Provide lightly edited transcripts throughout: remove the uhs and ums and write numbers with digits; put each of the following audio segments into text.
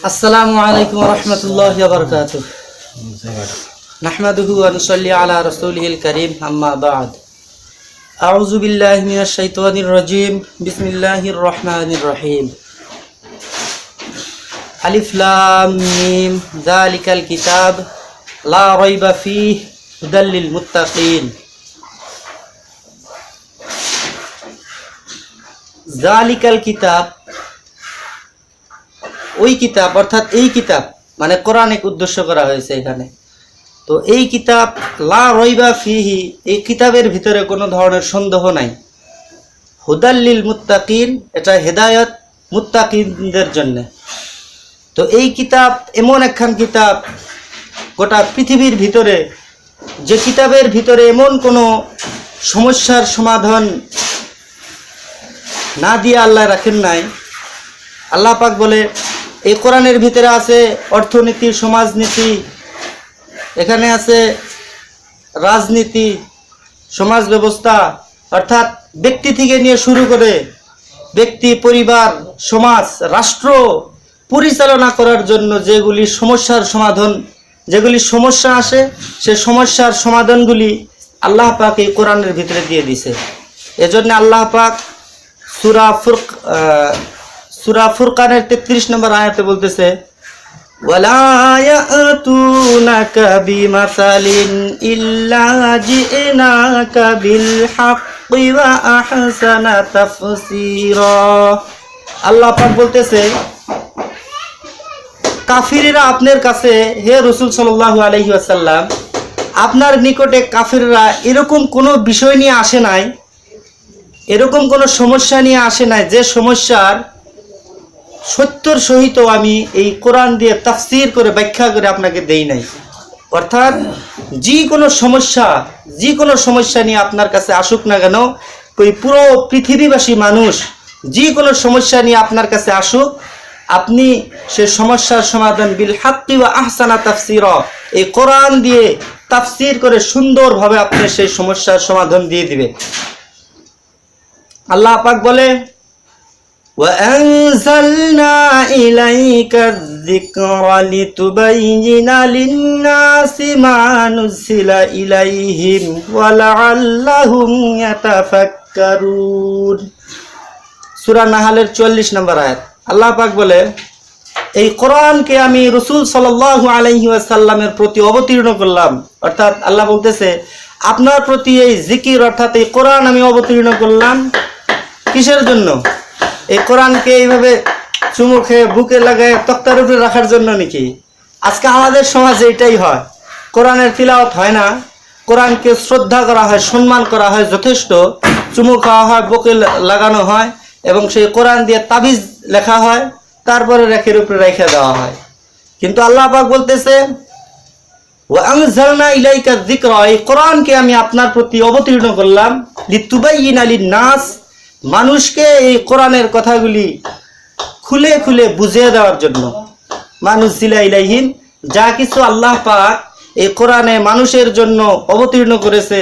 আসসালামু আলাইকুম ওয়া রাহমাতুল্লাহি ওয়া বারাকাতুহু। নাহমাদুহু ওয়া নুসাল্লি আলা রাসূলিহিল কারীম, আম্মা বা'দ। আউযু বিল্লাহি মিনাশ শাইতানির রাজীম। বিসমিল্লাহির রহমানির রহিম। আলিফ লাম মিম, যালিকাল কিতাব লা রাইবা ফীহি হুদাল লিল মুত্তাকিন। যালিকাল কিতাব, ওই কিতাব অর্থাৎ এই কিতাব মানে কোরআনিক উদ্দেশ্য করা হয়েছে এখানে। তো এই কিতাব লা রাইবা ফিহি, এই কিতাবের ভিতরে কোনো ধরনের সন্দেহ নাই। হুদাল লিল মুত্তাকিন, এটা হেদায়েত মুত্তাকিনদের জন্য। তো এই কিতাব এমন একখান কিতাব গোটা পৃথিবীর ভিতরে, যে কিতাবের ভিতরে এমন কোনো সমস্যার সমাধান না দিয়ে আল্লাহ রাখেন নাই। আল্লাহ পাক বলে এই কোরআনের ভিতরে আছে অর্থনীতি, সমাজনীতি, এখানে আছে রাজনীতি, সমাজ ব্যবস্থা, অর্থাৎ ব্যক্তি থেকে নিয়ে শুরু করে ব্যক্তি, পরিবার, সমাজ, রাষ্ট্র পরিচালনা করার জন্য যেগুলি সমস্যার সমাধান, যেগুলি সমস্যা আসে, সে সমস্যার সমাধানগুলি আল্লাহ পাক এই কোরআনের ভিতরে দিয়ে দিছে। এজন্য আল্লাহ পাক সূরা ফুরকানের 33 নম্বর আয়াতে বলতেছে, ওয়ালা ইয়াতুনাকা বিমাসালিন ইল্লা জিনাকা বিল হাক্কি ওয়া আহসানা তাফসীরা। আল্লাহ পাক বলতেছে, কাফিররা আপনার কাছে, হে রাসূল সাল্লাল্লাহু আলাইহি ওয়াসাল্লাম, আপনার নিকটে কাফিররা এরকম কোনো বিষয় নিয়ে আসে নাই, এরকম কোনো সমস্যা নিয়ে আসে নাই যে সমস্যার সত্যর সহিত আমি এই কোরআন দিয়ে তাফসীর করে ব্যাখ্যা করে আপনাকে দেই নাই। অর্থাৎ যে কোনো সমস্যা নিয়ে আপনার কাছে আসুক না কেন, ওই পুরো পৃথিবীবাসী মানুষ যে কোনো সমস্যা নিয়ে আপনার কাছে আসুক, আপনি সে সমস্যার সমাধান বিল হাক্কি ওয়া আহসানা তাফসীরা, এই কোরআন দিয়ে তাফসীর করে সুন্দরভাবে আপনি সেই সমস্যার সমাধান দিয়ে দিবেন। আল্লাহ পাক বলে, وَأَنزَلْنَا إِلَيْكَ الذِّكْرَ لِتُبَيِّنَ لِلنَّاسِ مَا نُزِّلَ إِلَيْهِمْ وَلَعَلَّهُمْ يَتَفَكَّرُونَ। সূরা নাহলের 44 নম্বর আয়াত। আল্লাহ পাক বলে, এই কোরআনকে আমি রাসূল সাল্লাল্লাহু আলাইহি ওয়াসাল্লামের প্রতি অবতীর্ণ করলাম। অর্থাৎ আল্লাহ বলতেছে, আপনার প্রতি এই জিকির অর্থাৎ এই কোরআন আমি অবতীর্ণ করলাম। কিসের জন্য? এই কোরআনকে এইভাবে চুমু খেয়ে বুকে লাগায় তক্তার উপরে রাখার জন্য নাকি? আজকে আমাদের সমাজে এটাই হয়, কোরআনের তিলাওয়াত হয় না, কোরআনকে শ্রদ্ধা করা হয়, সম্মান করা হয় যথেষ্ট, চুমু খাওয়া হয়, বুকে লাগানো হয় এবং সেই কোরআন দিয়ে তাবিজ লেখা হয়, তারপরে রেখের উপরে রেখে দেওয়া হয়। কিন্তু আল্লাহ পাক বলতেছে, ওয়া আনজালনা ইলাইকা যিকরা, এই কোরআনকে আমি আপনার প্রতি অবতীর্ণ করলাম লিতুবাইয়িনা লিন-নাস, মানুষকে এই কোরআনের কথাগুলি খুলে খুলে বুঝিয়ে দেওয়ার জন্য। মানুজিলা ইলাইহিম, যা কিছু আল্লাহ পাক এই কোরআনে মানুষের জন্য অবতীর্ণ করেছে,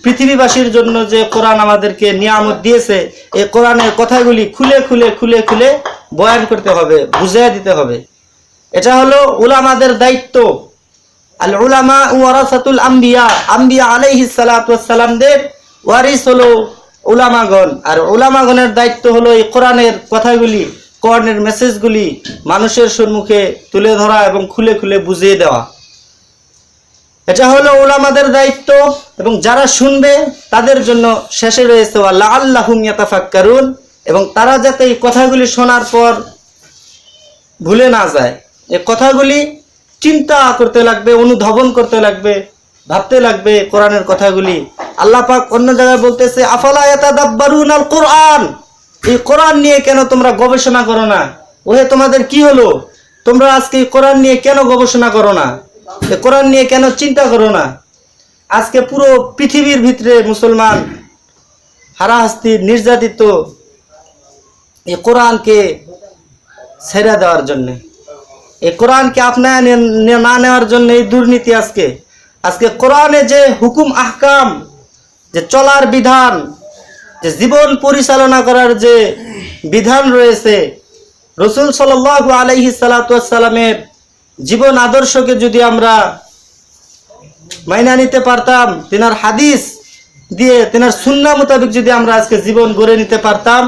পৃথিবীবাসীর জন্য যে কোরআন আমাদেরকে নিয়ামত দিয়েছে, এই কোরআনের কথাগুলি খুলে খুলে খুলে খুলে বয়ান করতে হবে, বুঝিয়ে দিতে হবে। এটা হলো উলামাদের দায়িত্ব। আল উলামা ওয়ারাসাতুল আম্বিয়া, আম্বিয়া আলাইহিস সালাতু ওয়াস সালামদের ওয়ারিস হলো উলামাগণ। আর উলামাগণের দায়িত্ব হলো এই কোরআনের কথাগুলি, কোরআনের মেসেজগুলি মানুষের সম্মুখে তুলে ধরা এবং খুলে খুলে বুঝিয়ে দেওয়া। এটা হলো উলামাদের দায়িত্ব। এবং যারা শুনবে তাদের জন্য শেষে রয়েছে লাআল্লাহুম ইয়াতাফাক্কারুন, এবং তারা যাতে এই কথাগুলি শোনার পর ভুলে না যায়, এই কথাগুলি চিন্তা করতে লাগবে, অনুধাবন করতে লাগবে, ভাবতে লাগবে কোরআনের কথাগুলি। আল্লাহ পাক অন্য জায়গায় বলতেছে, আফালা ইয়াতাদাব্বারুনাল কোরআন, এই কোরআন নিয়ে কেন তোমরা গবেষণা করো না? ওহে তোমাদের কি হলো, তোমরা আজকে এই কোরআন নিয়ে কেন গবেষণা করো না? এই কোরআন নিয়ে কেন চিন্তা করো না? আজকে পুরো পৃথিবীর ভিতরে মুসলমান হারাহাস্তি, নির্যাতিত এই কোরআনকে ছেড়ে দেওয়ার জন্য, এই কোরআনকে আপনার না নেওয়ার জন্য এই দুর্নীতি। আজকে কোরআনে যে হুকুম আহকাম, যে চলার বিধান, যে জীবন পরিচালনা করার যে বিধান রয়েছে, রসুল সাল্লাল্লাহু আলাইহি সাল্লাতু ওয়াসসালামের জীবন আদর্শকে যদি আমরা মাইনা নিতে পারতাম, তেনার হাদিস দিয়ে তেনার সুন্নাহ মোতাবেক যদি আমরা আজকে জীবন গড়ে নিতে পারতাম,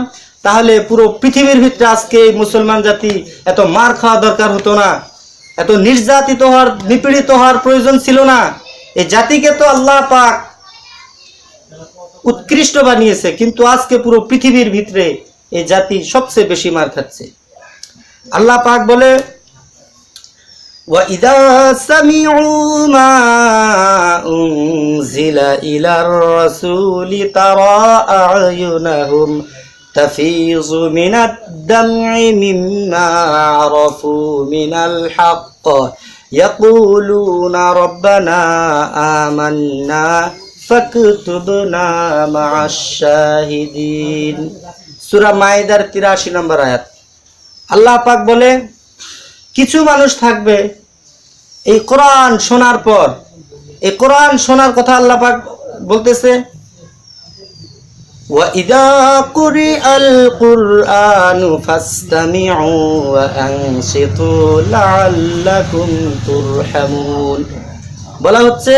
তাহলে পুরো পৃথিবীর ভিতরে আজকে এই মুসলমান জাতি এত মার খাওয়া দরকার হতো না, এত নির্যাতিত হওয়ার, নিপীড়িত হওয়ার প্রয়োজন ছিল না। এই জাতিকে তো আল্লাহ পাক উৎকৃষ্ট বানিয়েছে, কিন্তু আজকে পুরো পৃথিবীর ভিতরে এই জাতি সবচেয়ে বেশি মার খাচ্ছে। আল্লাহ পাক বলে, وَإِذَا سَمِعُوا مَا أُنزِلَ إِلَى الرَّسُولِ تَرَى أَعْيُنَهُمْ تَفِيضُ مِنَ الدَّمْعِ مِمَّا عَرَفُوا مِنَ الْحَقِّ يَقُولُونَ رَبَّنَا آمَنَّا فَاكْتُبْنَا مَعَ الشَّاهِدِينَ। সূরা মাইদার 83 নম্বর আয়াত। আল্লাহ পাক বলে, কিছু মানুষ থাকবে এই কোরআন শোনার পর, এই কোরআন শোনার কথা আল্লাহ পাক বলতেছে, وَإِذَا قُرِئَ الْقُرْآنُ فَاسْتَمِعُوا وَأَنصِتُوا لَعَلَّكُمْ تُرْحَمُونَ। বলা হচ্ছে,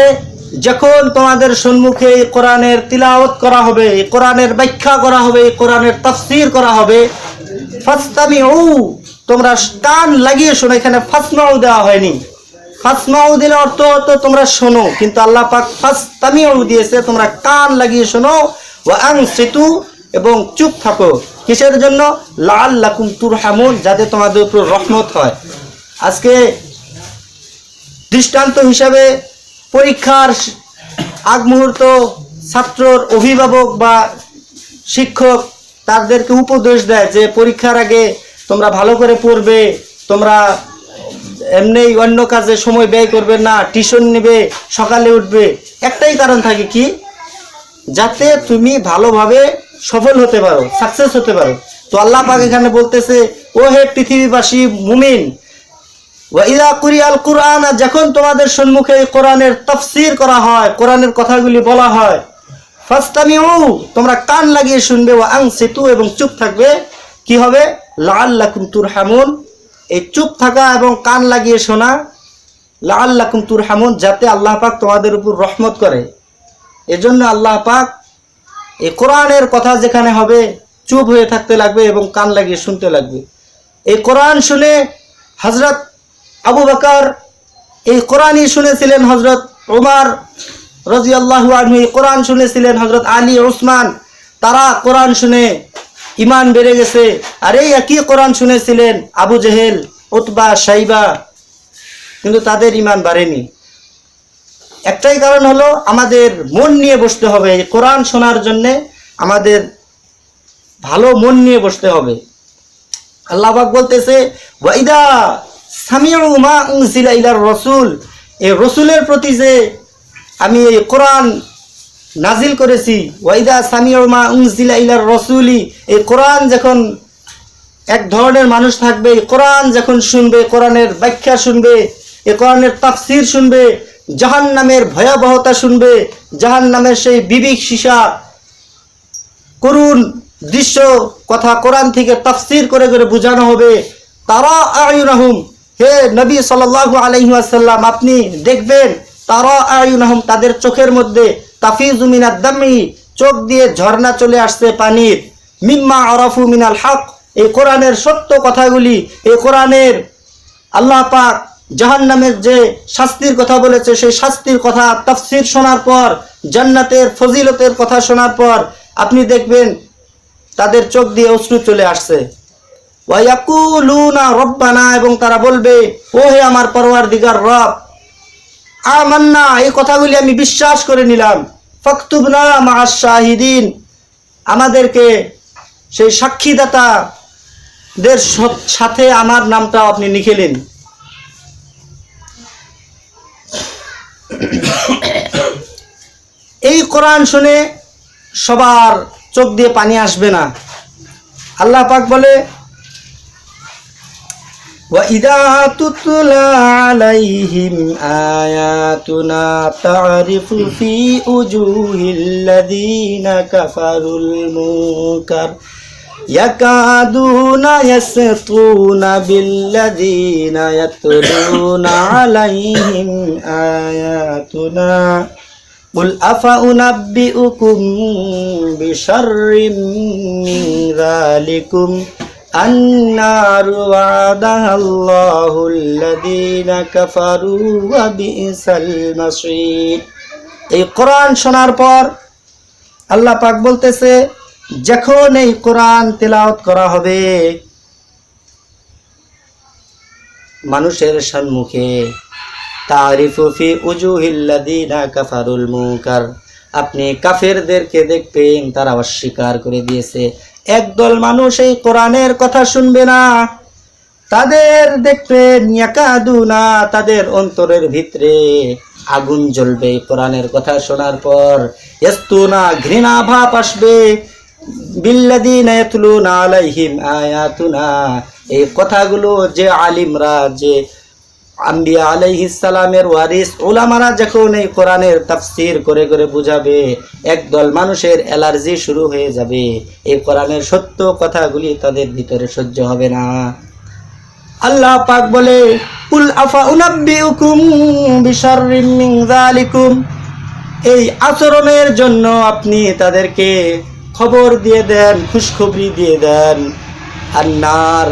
যখন তোমাদের সম্মুখে এই কোরআনের তিলাওয়াত করা হবে, এই কোরআনের ব্যাখ্যা করা হবে, এই কোরআনের তাফসীর করা হবে, ফাসতামিউ, তোমরা কান লাগিয়ে শোনো। এখানে ফাসমাউ দেওয়া হয়নি, ফাসমাউ দিলে অর্থ হতো তোমরা শোনো, কিন্তু আল্লাহ পাক ফাসতামিউ দিয়েছে, তোমরা কান লাগিয়ে শোনো। ওয়া আনসিতু, এবং চুপ থাকো। কিসের জন্য? লাআল্লাকুম তুরহামুন, যাতে তোমাদের উপর রহমত হয়। আজকে দৃষ্টান্ত হিসাবে পরীক্ষার আগ মুহূর্ত ছাত্রর অভিভাবক বা শিক্ষক তাদেরকে উপদেশ দেয় যে পরীক্ষার আগে তোমরা ভালো করে পড়বে, তোমরা এমনি অন্য কাজে সময় ব্যয় করবে না, টিউশন নেবে, সকালে উঠবে। একটাই কারণ থাকে, কি? যাতে তুমি ভালোভাবে সফল হতে পারো, সাকসেস হতে পারো। তো আল্লাহ পাক এখানে বলতেছে, ও হে পৃথিবীবাসী মুমিন, ওয়াইদা কুরিয়াল কুরআন, যখন তোমাদের সম্মুখে কোরআনের তাফসীর করা হয়, কোরআনের কথাগুলি বলা হয়, ফাসতামিউ, তোমরা কান লাগিয়ে শুনবে, ওয়া আনসিতু, এবং চুপ থাকবে। কি হবে? লাআল্লাকুম তুরহামুন, এই চুপ থাকা এবং কান লাগিয়ে শোনা, লাআল্লাকুম তুরহামুন, যাতে আল্লাহ পাক তোমাদের উপর রহমত করে। এজন্য আল্লাহ পাক এই কোরআনের কথা যেখানে হবে চুপ হয়ে থাকতে লাগবে এবং কান লাগিয়ে শুনতে লাগবে। এই কোরআন শুনে হযরত আবু বকর এই কোরআনই শুনেছিলেন, হযরত ওমর রাদিয়াল্লাহু আনহু এই কোরআন শুনেছিলেন, হযরত আলী, উসমান, তারা কোরআন শুনে ঈমান বেড়ে গেছে। আর এই একই কোরআন শুনেছিলেন আবু জেহেল, উতবা, শাইবা, কিন্তু তাদের ঈমান বাড়েনি। একটাই কারণ হলো, আমাদের মন নিয়ে বসতে হবে। এই কোরআন শোনার জন্য আমাদের ভালো মন নিয়ে বসতে হবে। আল্লাহ পাক বলতেছে, ওয়াইদা সামিউ মা উনজিলা ইলার রাসূল, এই রাসূলের প্রতি যে আমি এই কোরআন নাজিল করেছি, ওয়াইদা সামিউ মা উনজিলা ইলার রাসূলি, এই কোরআন যখন এক ধরনের মানুষ থাকবে, এই কোরআন যখন শুনবে, কোরআনের ব্যাখ্যা শুনবে, এই কোরআনের তাফসীর শুনবে, জাহান্নামের ভয়াবহতা শুনবে, জাহান্নামের সেই বিবিক সীসা করুণ দৃশ্য কথা কোরআন থেকে তাফসীর করে করে বোঝানো হবে। তারা আয়ুনাহুম, হে নবী সাল্লাল্লাহু আলাইহি ওয়াসাল্লাম, আপনি দেখবেন, তারা আয়ুনাহুম, তাদের চোখের মধ্যে, তাফিজু মিনাদ দামি, চোখ দিয়ে ঝর্ণা চলে আসছে পানির, মিম্মা আরাফু মিনাল হক, এই কোরআনের সত্য কথাগুলি, এই কোরআনের আল্লাহ পাক জাহান্নামের যে শাস্তির কথা বলেছে, সেই শাস্তির কথা তাফসীর শোনার পর, জান্নাতের ফজিলতের কথা শোনার পর আপনি দেখবেন তাদের চোখ দিয়ে অশ্রু চলে আসছে। ওয়া ইয়াকুলুনা রব্বানা, এবং তারা বলবে, ও হে আমার পরওয়ারদিগার রব, আমান্না, এই কথাগুলি আমি বিশ্বাস করে নিলাম, ফাকতুবনা মা'আশ শাহিদিন, আমাদেরকে সেই সাক্ষীদাতাদের সাথে আমার নামটা আপনি লিখে নিন। এই কোরআন শুনে সবার চোখ দিয়ে পানি আসবে না। আল্লাহ পাক বলে, وَإِذَا تُتْلَى عَلَيْهِمْ آيَاتُنَا تَعْرِفُ فِي وُجُوهِ الَّذِينَ كَفَرُوا الْمُنكَرَ ইয়াকাদুনা ইয়াসতুনা বিল্লাযীনা ইয়াতলুনা আলাইহিম আয়াতুনা কুল আফাউনাব্বিউকুম বিশাররিম মিন যালিকুম আন্নারু ওয়াদাহাল্লাহুল্লাযীনা কাফারু ওয়া বিসাল মাসীর। এই কোরআন শোনার পর আল্লাহ পাক বলতেছে, যখন এই কোরআন তেলাওয়াত করা হবে মানুষের সম্মুখে, তারিফু ফি উজুহিল্লাযীনা কাফারুল মুনকার, আপনি কাফেরদেরকে দেখবেন তারা অস্বীকার করে দিয়েছে। একদল মানুষ এই কোরআনের কথা শুনবে না, তাদের দেখবেন ইয়াকাদুনা, তাদের অন্তরের ভিতরে আগুন জ্বলবে এই কোরআনের কথা শোনার পর। ইয়াস্তুনা, ঘৃণা ভাব আসবে, বিল্লাযীনা ইয়াতলুনা আলাইহিম আয়াতুনা, এই কথাগুলো যে আলিমরা, যে আম্বিয়া আলাইহিস সালামের ওয়ারিস উলামারা যখন এই কোরআনের তাফসীর করে করে বুঝাবে, একদল মানুষের অ্যালার্জি শুরু হয়ে যাবে, এই কোরআনের সত্য কথাগুলি তাদের ভিতরে সহ্য হবে না। আল্লাহ পাক বলে, কুল আফাউনাব্বিউকুম বিশাররিম মিন যালিকুম, এই আচরণের জন্য আপনি তাদেরকে খবর দিয়ে দেন, খুশখবরি দিয়ে দেন, আন্নার,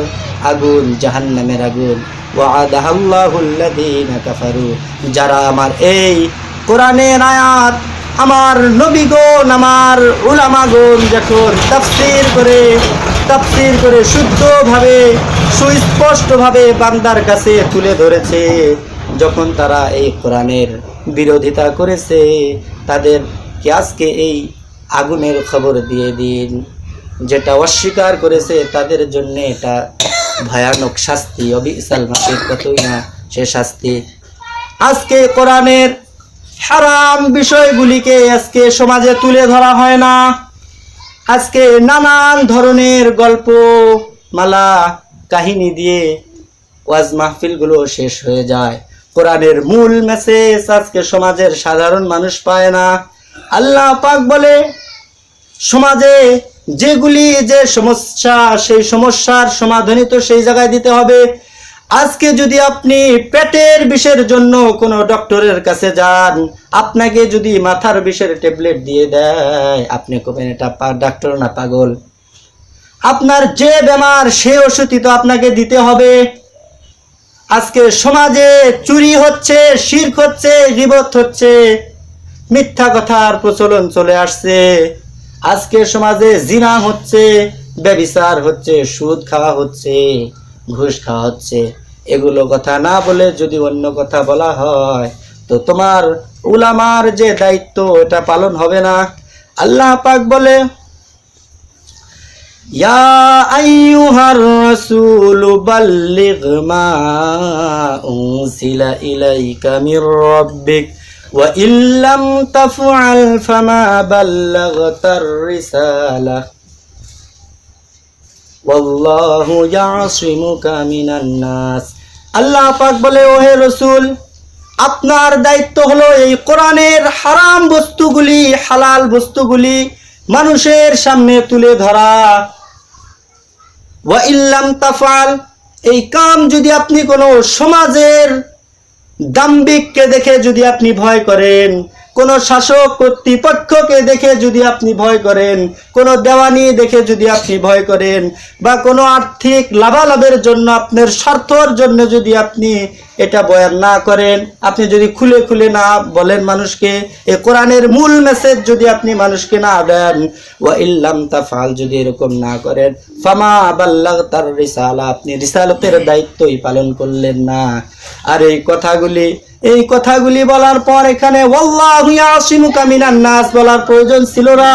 আগুন, জাহান্নামের আগুন, ওয়াদাহাল্লাহুল্লাযীনা কাফারু, যারা আমার এই কোরআনের আয়াত, আমার নবীগণ, আমার উলামাগণ যখন তাফসীর করে শুদ্ধভাবে সুস্পষ্টভাবে বান্দার কাছে তুলে ধরেছে, যখন তারা এই কোরআনের বিরোধিতা করেছে, তাদেরকে আজকে এই আগুনের খবর দিয়ে দিন। যেটা অস্বীকার করেছে তাদের জন্য এটা ভয়ানক শাস্তি, অবিসাল মাসির কতই না সে শাস্তি। আজকে কোরআনের হারাম বিষয়গুলিকে আজকে সমাজে তুলে ধরা হয় না। আজকে নানান ধরনের গল্প মালা কাহিনী দিয়ে ওয়াজ মাহফিলগুলো শেষ হয়ে যায়। কোরআনের মূল মেসেজ আজকে সমাজের সাধারণ মানুষ পায় না। আল্লাহ পাক বলে, সমাজে যেগুলি যে সমস্যা, সেই সমস্যার সমাধানই তো সেই জায়গায় দিতে হবে। আজকে যদি আপনি পেটের বিষের জন্য কোনো ডক্টরের কাছে যান, আপনাকে যদি মাথার বিষের ট্যাবলেট দিয়ে দেয়, আপনি কবেন এটা ডাক্তার না পাগল? আপনার যে বেমার সে ওষুধই তো আপনাকে দিতে হবে। আজকে সমাজে চুরি হচ্ছে, শিরক হচ্ছে, গীবত হচ্ছে, মিথ্যা কথার প্রচলন চলে আসছে। আজকে সমাজে জিনা হচ্ছে, ব্যভিচার হচ্ছে, সুদ খাওয়া হচ্ছে, ঘুষ খাওয়া হচ্ছে। এগুলো কথা না বলে যদি অন্য কথা বলা হয় তো তোমার উলামার যে দায়িত্ব এটা পালন হবে না। আল্লাহ পাক বলে, ইয়া আইয়ুহার রাসূলু বাল্লিগ মা উনসিলা ইলাইকা মির রাব্বিক ওয়া ইল্লাম তাফআল ফামা বাল্লাগতার রিসালাহ ওয়াল্লাহু ইয়াসিমুকা মিনান নাস। আল্লাহ পাক বলে, ওহে রাসূল, আপনার দায়িত্ব হলো এই কোরআনের হারাম বস্তুগুলি, হালাল বস্তুগুলি মানুষের সামনে তুলে ধরা। ওয়া ইল্লাম তাফআল, এই কাম যদি আপনি কোনো সমাজের দাম্ভিককে দেখে যদি আপনি ভয় করেন, কোন শাসক কর্তৃপক্ষকে দেখে যদি আপনি ভয় করেন, কোন দেওয়ানি দেখে যদি আপনি ভয় করেন, বা কোনো আর্থিক লাভালাভের জন্য আপনার স্বার্থর জন্য যদি আপনি এটা বয়ান না করেন, আপনি যদি খুলে খুলে না বলেন মানুষকে, এই কোরআনের মূল মেসেজ যদি আপনি মানুষকে না দেন, ওয়া ইল্লাম তাফআল, যদি এরকম না করেন, ফামা বাল্লাগতার রিসালা, আপনি রিসালাতের দায়িত্বই পালন করলেন না। আর এই কথাগুলি বলার পর এখানে ওয়াল্লাহু ইয়াসিমুকা মিনান নাস বলার প্রয়োজন ছিল না।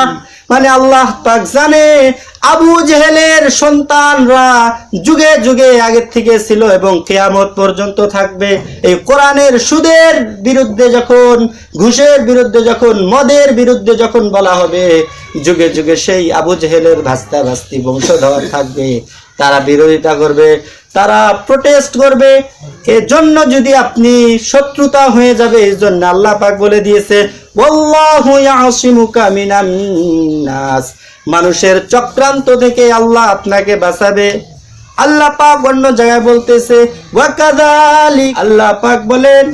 মানে আল্লাহ পাক জানে আবু জেহেলের সন্তানরা যুগে যুগে আগের থেকে ছিল এবং কিয়ামত পর্যন্ত থাকবে। এই কোরআনের সুদের বিরুদ্ধে যখন, ঘুষের বিরুদ্ধে যখন, মদের বিরুদ্ধে যখন বলা হবে, যুগে যুগে সেই আবু জেহেলের ভাস্তা ভাস্তি বংশধর থাকবে, তারা বিরোধিতা করবে। তারা প্রোটেস্ট করবে, এজন্য যদি আপনি শত্রুতা হয়ে যাবে, এই জন্য আল্লাহ পাক বলে দিয়েছে ওয়াল্লাহু ইয়াসিমুকা মিনান নাস, মানুষের চক্রান্ত থেকে আল্লাহ আপনাকে বাঁচাবে। আল্লাহ পাক অন্য জায়গায় বলতেছে ওয়াকাযালিক, আল্লাহ পাক বলেন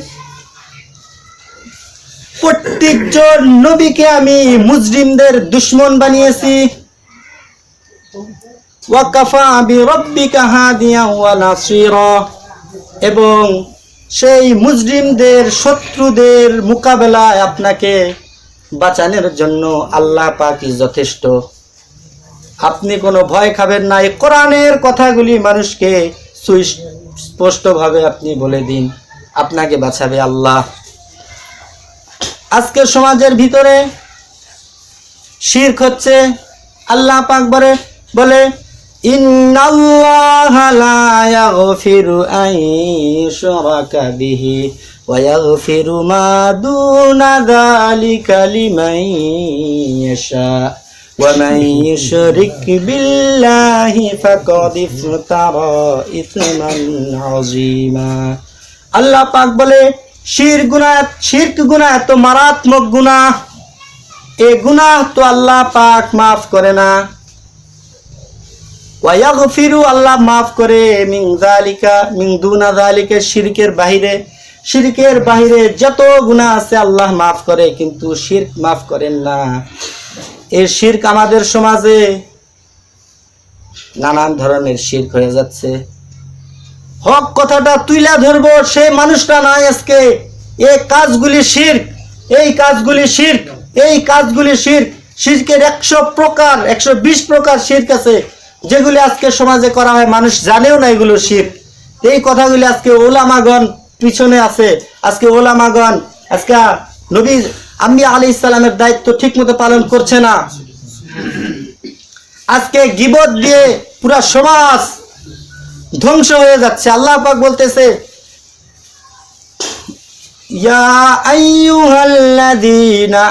প্রত্যেকজন নবীকে আমি মুজরিমদের দুশমন বানিয়েছি। ওয়াকাফা বিরাব্বিকা হাদিয়া ওয়া নাসীরা, এবং সেই মুজরিমদের শত্রুদের মোকাবেলায় আপনাকে বাঁচানোর জন্য আল্লাহ পাকই যথেষ্ট। আপনি কোনো ভয় খাবেন না। এই কোরআনের কথাগুলি মানুষকে সুস্পষ্টভাবে আপনি বলে দিন, আপনাকে বাঁচাবে আল্লাহ। আজকে সমাজের ভিতরে শিরক হচ্ছে। আল্লাহ পাক বলে ইন্নাল্লাহা লা ইয়াগফিরু আন ইউশরাকা বিহি ওয়া ইয়াগফিরু মা দুনা যালিকা লিমান ইয়াশা ওয়া মান ইউশরিক বিল্লাহি ফাকাদ ইফতারা ইসমান আযীমা। আল্লাহ পাক বলে শিরক গুনাহ এত মারাত্মক গুনাহ, এই গুনাহ তো আল্লাহ পাক মাফ করে না। ওয়া ইয়াগফিরু, আল্লাহ মাফ করে মিন যালিকা মিন দুনা যালিকা, শিরকের বাহিরে যত গুনাহ আছে আল্লাহ মাফ করে, কিন্তু শিরক মাফ করেন না। এই শিরক আমাদের সমাজে নানান ধরনের শিরক হয়ে যাচ্ছে। হক কথাটা তুইলা ধরবো সেই মানুষটা নাই আজকে। এই কাজগুলি শিরক, এই কাজগুলি শিরক, এই কাজগুলি শিরক। শিরকের 100 প্রকার 120 প্রকার শিরক আছে, যেগুলি আজকে সমাজে করা হয়, মানুষ জানেও না এগুলো শিরক। এই কথাগুলি আজকে ওলামাগণ পিছনে আছে। আজকে ওলামাগণ আজকে নবী আম্বিয়া আলাইহিস সালামের দায়িত্ব ঠিকমতো পালন করছে না। আজকে গীবত দিয়ে পুরা সমাজ ধ্বংস হয়ে যাচ্ছে। আল্লাহ পাক বলতেছে ইয়া আইয়ুহাল্লাযীনা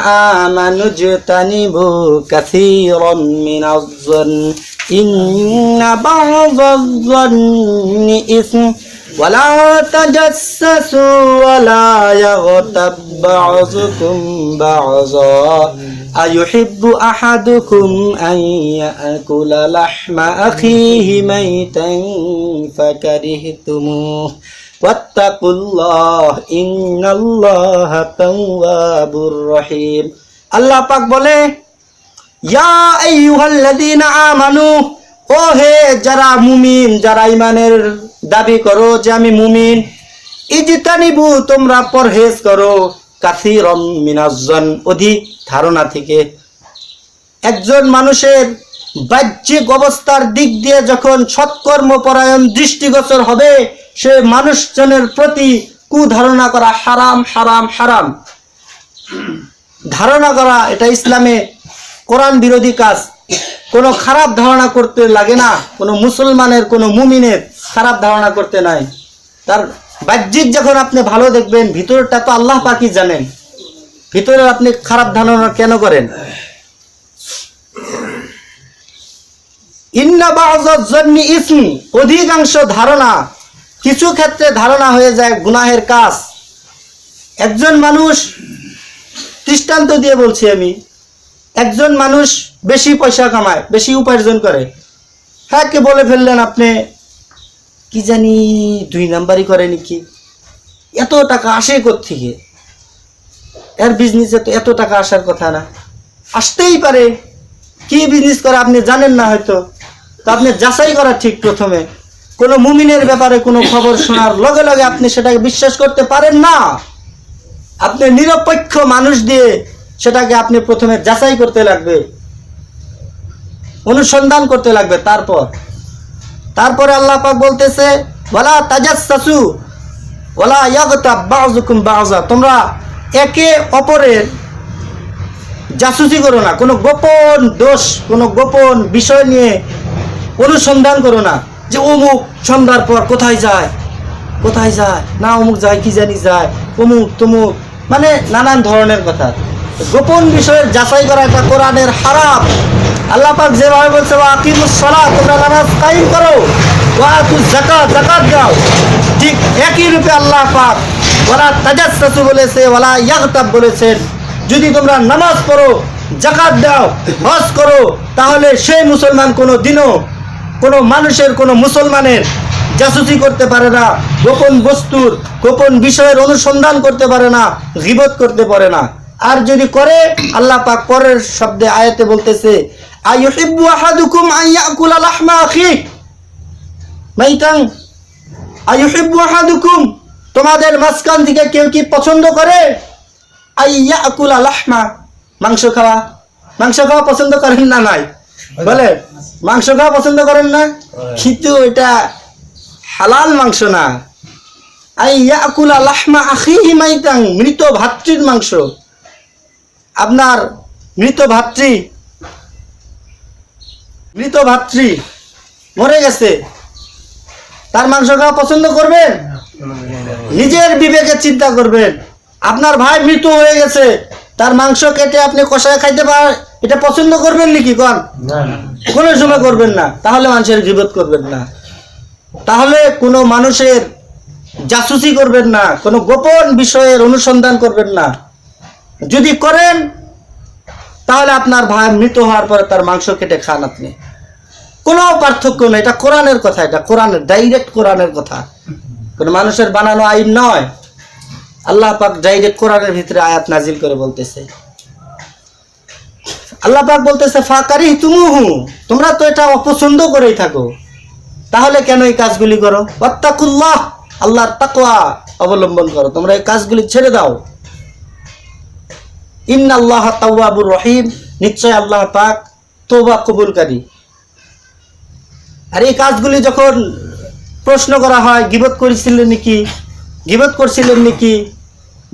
আমানু জতানিবু কাসীরাম মিনাজ-যন ইন্না বা'যাজ-যন্নি ইসম ওয়া লা তাজাসসু ওয়া লা ইয়াগতাব বা'যুকুম বা'যা আইয়ুহিব্বু আহাদুকুম আন ইয়াকুলা লাহমা আখিহি মাইতান ফাকারিহতুমুহ ওয়াত্তাকুল্লাহ ইন্নাল্লাহা তাওয়াবুর রহিম। আল্লাহ পাক বলে ইয়া আইয়ুহাল্লাযীনা আমানু, ও হে যারা মুমিন, যারা ঈমানের দাবি করো যে আমি মুমিন, ইজতানিবু, তোমরা পরহেজ করো, কাসীরাম মিনাজ-যন, অধিক ধারণা থেকে। একজন মানুষের বাহ্যিক অবস্থার দিক দিয়ে যখন সৎকর্মপরায়ণ দৃষ্টিগোচর হবে, সে মানুষজনের প্রতি কুধারণা করা হারাম, হারাম, হারাম। ধারণা করা এটা ইসলামে কোরআন বিরোধী কাজ। কোনো খারাপ ধারণা করতে লাগে না, কোনো মুসলমানের, কোনো মুমিনের খারাপ ধারণা করতে নাই। তার বাহ্যিক যখন আপনি ভালো দেখবেন, ভিতরটা তো আল্লাহ পাকই জানেন, ভিতরে আপনি খারাপ ধারণা কেন করেন? ইন্না বা'যাজ-যন্নি ইসম, অধিকাংশ ধারণা, কিছু ক্ষেত্রে ধারণা হয়ে যায় গুনাহের কাজ। একজন মানুষ, দৃষ্টান্ত দিয়ে বলছি আমি, একজন মানুষ বেশি পয়সা কামায়, বেশি উপার্জন করে, হ্যাঁ কে বলে ফেললেন আপনি কি জানি 2 নাম্বারই করে নাকি, এত টাকা আসে কোত্থেকে, এর বিজনেসে তো এত টাকা আসার কথা না। আসতেই পারে, কি বিজনেস করে আপনি জানেন না হয়তো, তো আপনি যাচাই করা ঠিক। প্রথমে কোনো মুমিনের ব্যাপারে কোনো খবর শোনার লগে লগে আপনি সেটাকে বিশ্বাস করতে পারেন না। আপনি নিরপেক্ষ মানুষ দিয়ে সেটাকে আপনি প্রথমে যাচাই করতে লাগবে, অনুসন্ধান করতে লাগবে। তারপরে আল্লাহ পাক বলতেছে ওয়ালা তাজাসসু ওয়ালা ইয়াগতাব বা'যুকুম বা'যা, তোমরা একে অপরের জাসুসি করো না, কোনো গোপন দোষ, কোনো গোপন বিষয় নিয়ে অনুসন্ধান করো না, যে অমুক সন্ধ্যার পর কোথায় যায় না, অমুক যায় কি জানি যায়, অমুক তমুক, মানে নানান ধরনের কথা। গোপন বিষয়ের যাচাই করা এটা কোরআনের হারাম। আল্লাহ পাক যেভাবে বলছে ওয়া আকিমুস সালাত, তোমরা নামাজ কায়েম করো, ওয়া আতুজ যাকাত, যাকাত দাও। ঠিক একই রূপে আল্লাহ পাক ওয়ালা তাজাসসু বলেছে, ওয়ালা ইয়াগতাব বলেছেন। যদি তোমরা নামাজ পড়ো, যাকাত দাও, হজ করো, তাহলে সেই মুসলমান কোনো দিনও কোনো মানুষের, কোনো মুসলমানের জাসুসি করতে পারে না, গোপন বস্তুর, গোপন বিষয়ের অনুসন্ধান করতে পারে না, গীবত করতে পারে না। আর যদি করে, আল্লাহ পাক পরের শব্দে আয়াতে বলতেছে, আইয়ুহিব্বু আহাদুকুম আন ইয়াকুলা লাহমা আখিহি মাইতান, আইয়ুহিব্বু আহাদুকুম, তোমাদের মাঝখান থেকে কেউ কি পছন্দ করে আন ইয়াকুলা লাহমা, মাংস খাওয়া? মাংস খাওয়া পছন্দ করেন না? নাই বলে মাংস খাওয়া পছন্দ করেন না, কিন্তু এটা হালাল মাংস না। আই ইয়াকুলা লাহমা আখিহি মাইতান, মৃত ভাতৃর মাংস। আপনার মৃত ভাতৃ মরে গেছে, তার মাংস খাওয়া পছন্দ করবেন? নিজের বিবেকে চিন্তা করবেন। আপনার ভাই মৃত হয়ে গেছে, তার মাংস কেটে আপনি কষায় খাইতে পারেন, এটা পছন্দ করবেন নাকি? কোন কোনো সময় করবেন না। তাহলে মানুষের গীবত করবেন না, তাহলে কোনো মানুষের জাসুসি করবেন না, কোনো গোপন বিষয়ের অনুসন্ধান করবেন না। যদি করেন, তাহলে আপনার ভাই মৃত হওয়ার পরে তার মাংস কেটে খান আপনি, কোনো পার্থক্য নেই। এটা কোরআনের কথা, এটা কোরআনের, ডাইরেক্ট কোরআনের কথা, কোনো মানুষের বানানো আইন নয়। আল্লাহ পাক ডাইরেক্ট কোরআনের ভিতরে আয়াত নাজিল করে বলতেছে। আল্লাহ পাক বলতেছে, ফাকারিহতুমুহু, তোমরা তো এটা অপছন্দ করেই থাকো, তাহলে কেন এই কাজগুলি করো? ওয়াত্তাকুল্লাহ, আল্লাহর তাকওয়া অবলম্বন করো, তোমরা এই কাজগুলি ছেড়ে দাও। ইন্নাল্লাহা তাওয়াবুর রহিম, নিশ্চয় আল্লাহ পাক তওবা কবুলকারী। আর এই কাজগুলি যখন প্রশ্ন করা হয়, গীবত করেছিলেন নাকি, গীবত করছিলেন নাকি,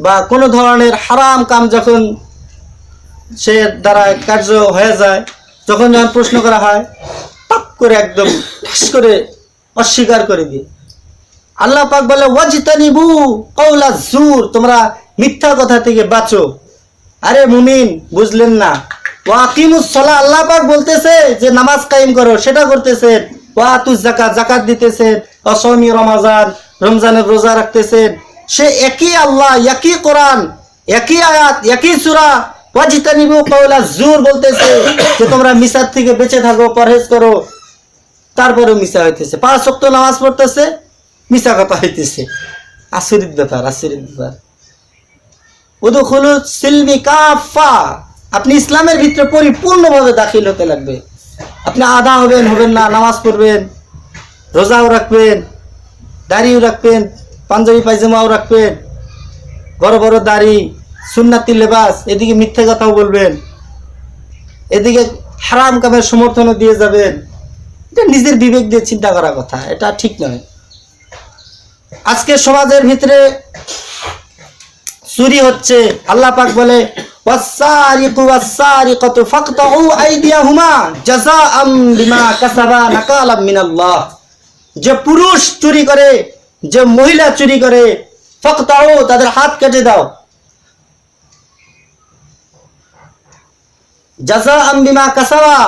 বা কোনো ধরনের হারাম কাম যখন সে দ্বারা কার্য হয়ে যায়, যখন প্রশ্ন করা হয়, পাপ করে একদম ঠাস করে অস্বীকার করে দিয়ে আল্লাহ পাক বলে, ওয়াজতানিবু কওলা যুর, তোমরা মিথ্যা কথা থেকে বাঁচো। আরে মুমিন, বুঝলেন না? ওয়াকিমুস সালাহ, আল্লাহ পাক বলতেছে যে নামাজ কায়েম করো, সেটা করতেছেন। ওয়াতুজ যাকাত, যাকাত দিতেছেন। অসমি রমাজান, রমজানের রোজা রাখতেছেন। সে একই আল্লাহ, একই কোরআন, একই আয়াত, একই সূরা ওয়াজতানিবু কওলা যুর বলতেছে যে তোমরা মিসার থেকে বেঁচে থাকো, পরহেজ করো। তারপরেও মিসা হইতেছে, 5 ওয়াক্ত নামাজ পড়তেছে, মিসা কথা হইতেছে। আশ্চর্যের ব্যাপার, আশ্চর্যের ব্যাপার। উদখুলু সিলমি কাফা, আপনি ইসলামের ভিতরে পরিপূর্ণভাবে দাখিল হতে লাগবে। আপনি আধা হবেন, হবেন না, নামাজ পড়বেন, রোজাও রাখবেন, দাড়িও রাখবেন, পাঞ্জাবি পায়জামাও রাখবেন, বড় বড় দাড়ি, সুন্নাতি লেবাস, এদিকে মিথ্যা কথাও বলবেন, এদিকে হারাম কামের সমর্থনও দিয়ে যাবেন। এটা নিজের বিবেক দিয়ে চিন্তা করা কথা, এটা ঠিক নয়। আজকে সমাজের ভিতরে চুরি হচ্ছে। আল্লাহ পাক বলে, ওয়াস-সারিকু ওয়াস-সারিকাতু ফাকতাউ আইদিয়াহুমা জাযাআম বিমা কাসাবা নাকালাম মিনাল্লাহ। যে পুরুষ চুরি করে, যে মহিলা চুরি করে, ফাকতাউ, তাদের হাত কেটে দাও। জাযাআম বিমা কাসাবা,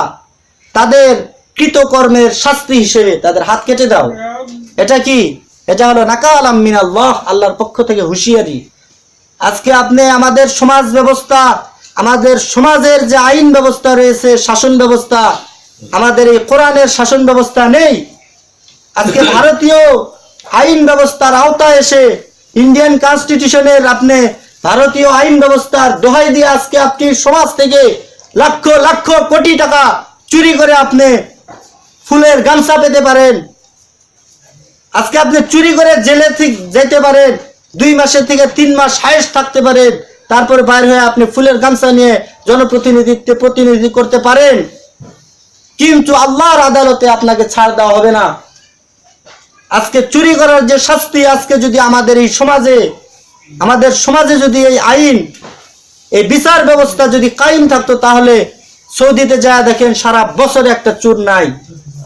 তাদের কৃতকর্মের শাস্তি হিসেবে তাদের হাত কেটে দাও। এটা কি? এটা হলো নাকালাম মিনাল্লাহ, আল্লাহর পক্ষ থেকে হুঁশিয়ারি। আজকে আপনি আমাদের সমাজ ব্যবস্থা, আমাদের সমাজের যে আইন ব্যবস্থা রয়েছে, শাসন ব্যবস্থা, আমাদের এই কোরআনের শাসন ব্যবস্থা নেই। আজকে ভারতীয় আইন ব্যবস্থার আওতায় এসে, ইন্ডিয়ান কনস্টিটিউশনের আপনি ভারতীয় আইন ব্যবস্থার দোহাই দিয়ে আজকে আপনি সমাজ থেকে লক্ষ লক্ষ কোটি টাকা চুরি করে আপনি ফুলের গামছা পেতে পারেন। আজকে আপনি চুরি করে জেলে থেকে যেতে পারেন, 2 মাসের থেকে 3 মাস হায়েস্ট থাকতে পারেন, তারপরে বাইরে হয়ে আপনি ফুলের গামছা নিয়ে প্রতিনিধি করতে পারেন। কিন্তু আল্লাহর আদালতে আপনাকে ছাড় দেওয়া হবে না। আজকে চুরি করার যে শাস্তি, আজকে যদি আমাদের সমাজে যদি এই আইন, এই বিচার ব্যবস্থা যদি কায়েম থাকতো, তাহলে সৌদিতে যা দেখেন সারা বছরে একটা চোর নাই,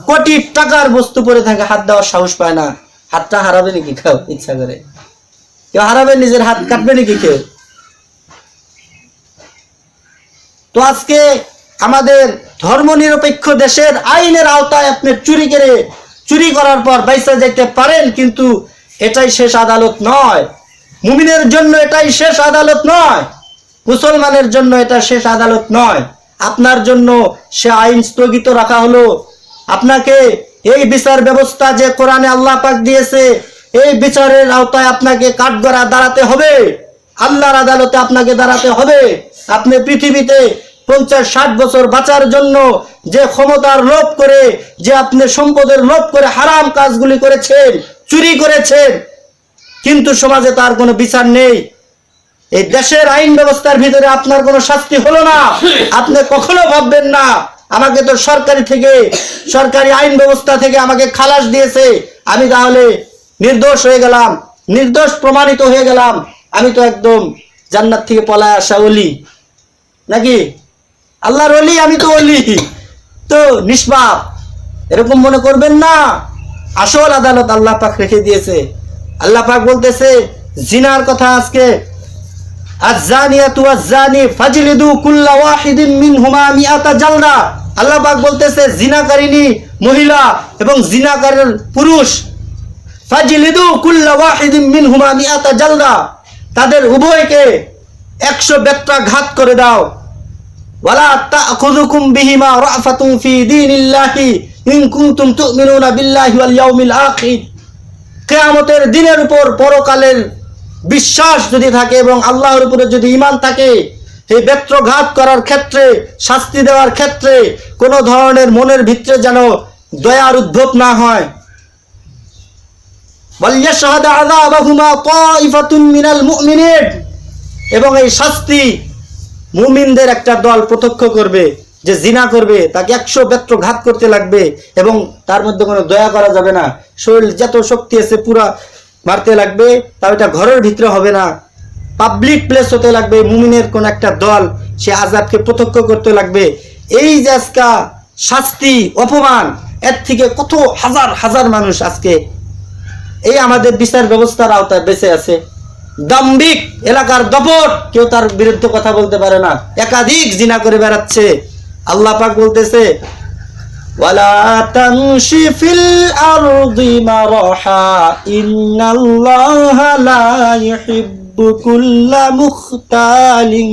কোটি টাকার বস্তু পরে থাকে, হাত দেওয়ার সাহস পায় না। হাতটা হারাবে নাকি কেউ ইচ্ছা করে? কেউ হারাবে? নিজের হাত কাটবে নাকি কেউ? তো আজকে আমাদের ধর্মনিরপেক্ষ দেশের আইনের আওতায় আপনি চুরি করে চুরি করার পর বাইসা যেতে পারেন, কিন্তু এটাই শেষ আদালত নয়। মুমিনের জন্য এটাই শেষ আদালত নয়, মুসলমানের জন্য এটা শেষ আদালত নয়। আপনার জন্য সে আইন স্থগিত রাখা হলো। আপনাকে এই বিচার ব্যবস্থা যে কোরআনে আল্লাহ পাক দিয়েছে, এই বিচারের আওতায় আপনাকে কাঠগড়া দাঁড়াতে হবে, আল্লাহর আদালতে আপনাকে দাঁড়াতে হবে। আপনি পৃথিবীতে 50-60 বছর বাঁচার জন্য যে ক্ষমতার লোভ করে, যে আপনি সম্পদের লোভ করে হারাম কাজগুলি করেছেন, চুরি করেছেন, কিন্তু সমাজে তার কোনো বিচার নেই। এই দেশের আইন ব্যবস্থার ভিতরে আপনার কোনো শাস্তি হলো না। আপনি কখনো ভাববেন না আমাকে তো সরকারি আইন ব্যবস্থা থেকে আমাকে খালাস দিয়েছে, আমি তাহলে নির্দোষ হয়ে গেলাম, নির্দোষ প্রমাণিত হয়ে গেলাম, আমি তো একদম জান্নাত থেকে পলায় আসা ওলি নাকি, আল্লাহর ওলি, আমি তো ওলি, তো নিষ্পাপ, এরকম মনে করবেন না। আসল আদালত আল্লাহ পাক রেখে দিয়েছে। আল্লাহ পাক বলতেছে জিনার কথা আজকে, আয-যানিয়াতু ওয়াজ-যানি ফাজলিদু কুল্লা ওয়াহিদিন মিনহুমা মিআতা জালদা। আল্লাহ পাক বলতেছে জিনাকারিনী মহিলা এবং জিনাকারী পুরুষ, ফাজলিদু কুল্লা ওয়াহিদিন মিনহুমা মিআতা জালদা, তাদের উভয়কে 100 বেত্রাঘাত করে দাও। ওয়ালা তা'খুযুকুম বিহিমা রাফাতুন ফি দীনিল্লাহি ইন কুনতুম তু'মিনুনা বিল্লাহি ওয়াল ইয়াউমিল আখির। কিয়ামতের দিনের উপর, পরকালের বিশ্বাস যদি থাকে এবং আল্লাহর উপরে যদি ঈমান থাকে, এই বেত্রাঘাত করার ক্ষেত্রে, শাস্তি দেওয়ার ক্ষেত্রে কোনো ধরনের মনের ভিতরে যেন দয়ার উদ্ভব না হয়। ওয়ালিয়াশহাদ আযাবাহুমা তাইফাতুন মিনাল মুমিনিন, এবং এই শাস্তি মুমিনদের একটা দল প্রত্যক্ষ করবে। যে জিনা করবে তাকে 100 বেত্রাঘাত করতে লাগবে এবং তার মধ্যে কোনো দয়া করা যাবে না। শরীর যত শক্তি আছে পুরা মারতে লাগবে, তাও এটা ঘরের ভিতরে হবে না, পাবলিক প্লেস হতে লাগবে। মুমিনের কোন একটা দল সে আযাবকে প্রত্যক্ষ করতে লাগবে। এই যে আজকে শাস্তি, অপমান, এর থেকে কত হাজার হাজার মানুষ আজকে এই আমাদের বিচার ব্যবস্থার আওতায় বেঁচে আছে। দাম্ভিক এলাকার দপট, কেউ তার বিরুদ্ধে কথা বলতে পারে না, একাধিক জিনা করে বেড়াচ্ছে। আল্লাহ পাক বলতেছে ওয়ালা তামশি ফিল আরদি মারহা ইন্নাল্লাহা লা ইউহিব্বু কুল্লা মুখতালিন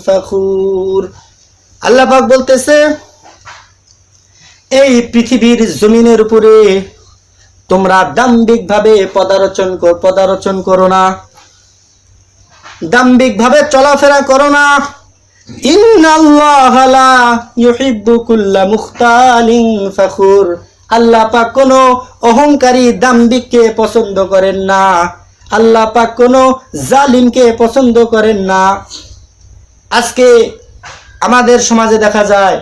ফখুর। আল্লাহ পাক বলতেছে এই পৃথিবীর জমিনের উপরে তোমরা দাম্ভিক ভাবে পদার্চন করো না, দাম্ভিক ভাবে চলাফেরা করো না। ইন্নাল্লাহা লা ইউহিব্বু কুল্লা মুখতালিন ফখুর। আল্লাহ পাক কোনো অহংকারী দাম্ভিককে পছন্দ করেন না, আল্লাহ পাক কোনো জালিমকে পছন্দ করেন না। আজকে আমাদের সমাজে দেখা যায়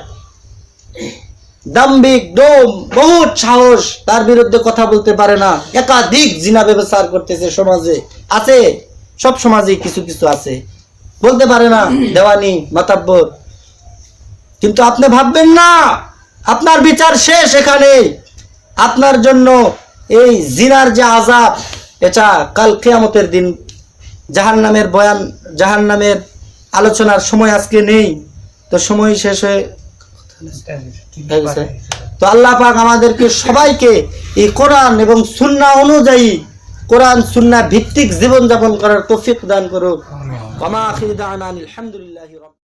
দাম্ভিক ডোম, বহুত সাহস, তার বিরুদ্ধে কথা বলতে পারে না, একাধিক জিনা ব্যবচার করতেছে সমাজে। আছে, সব সমাজে কিছু কিছু আছে, বলতে পারে না, দেওয়ানি মাতাব্বর। কিন্তু আপনি ভাববেন না আপনার বিচার শেষ এখানে। আপনার জন্য এই জিনার যে আযাব, এটা কাল কিয়ামতের দিন জাহান্নামের বয়ান, জাহান্নামের আলোচনার সময় আজকে নেই, তো সময় শেষ হয়ে গেছে। তো আল্লাহ পাক আমাদেরকে সবাইকে এই কোরআন এবং সুন্নাহ অনুযায়ী, কোরআন সুন্নাহ ভিত্তিক জীবন যাপন করার তৌফিক দান করুক। ওয়া মা আখিরু দাওয়ানা আলহামদুলিল্লাহি রাব্বিল